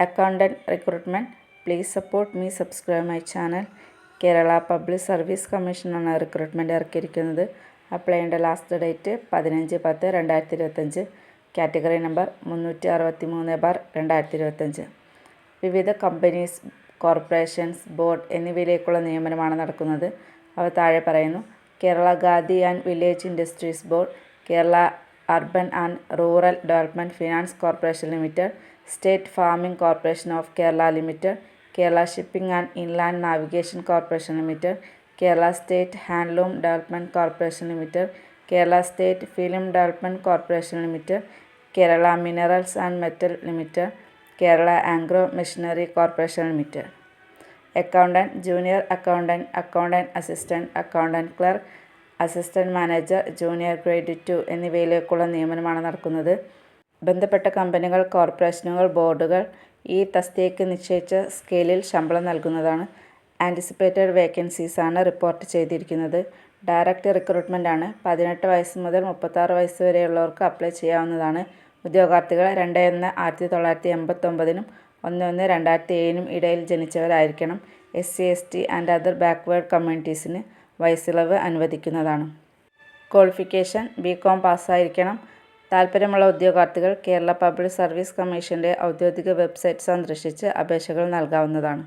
Accountant recruitment. Please support me, subscribe my channel. Kerala public service കമ്മീഷനാണ് recruitment ഇറക്കിയിരിക്കുന്നത്. Apply ചെയ്യേണ്ട last date 15/10/2025. Category number 363/2025. വിവിധ companies, corporations, board എന്നിവയിലേക്കുള്ള നിയമനമാണ് നടക്കുന്നത്. അവ താഴെ പറയുന്നു. Kerala Khadi and village industries board, Kerala urban and rural development finance corporation limited, state farming corporation of Kerala limited, Kerala shipping and inland navigation corporation limited, Kerala state handloom development corporation limited, Kerala state film development corporation limited, Kerala minerals and metal limited, Kerala agro machinery corporation limited. Accountant, junior accountant, accountant assistant, accountant clerk, assistant manager, junior grade 2 എന്നിവയിലേക്കുള്ള നിയമനമാണ് നടക്കുന്നത്. ബന്ധപ്പെട്ട കമ്പനികൾ, കോർപ്പറേഷനുകൾ, ബോർഡുകൾ ഈ തസ്തികയ്ക്ക് നിശ്ചയിച്ച സ്കെയിലിൽ ശമ്പളം നൽകുന്നതാണ്. ആൻറ്റിസിപ്പേറ്റഡ് വേക്കൻസീസാണ് റിപ്പോർട്ട് ചെയ്തിരിക്കുന്നത്. ഡയറക്റ്റ് റിക്രൂട്ട്മെൻ്റ് ആണ്. 18 വയസ്സ് മുതൽ 36 വയസ്സ് വരെയുള്ളവർക്ക് അപ്ലൈ ചെയ്യാവുന്നതാണ്. ഉദ്യോഗാർത്ഥികൾ 2/1/1989 1/1/2007 ഇടയിൽ ജനിച്ചവരായിരിക്കണം. SC/ST ആൻഡ് അതർ ബാക്ക്വേർഡ് കമ്മ്യൂണിറ്റീസിന് വയസ്സിളവ് അനുവദിക്കുന്നതാണ്. ക്വാളിഫിക്കേഷൻ BCom പാസ്സായിരിക്കണം. താൽപ്പര്യമുള്ള ഉദ്യോഗാർത്ഥികൾ കേരള പബ്ലിക് സർവീസ് കമ്മീഷൻ്റെ ഔദ്യോഗിക വെബ്സൈറ്റ് സന്ദർശിച്ച് അപേക്ഷകൾ നൽകാവുന്നതാണ്.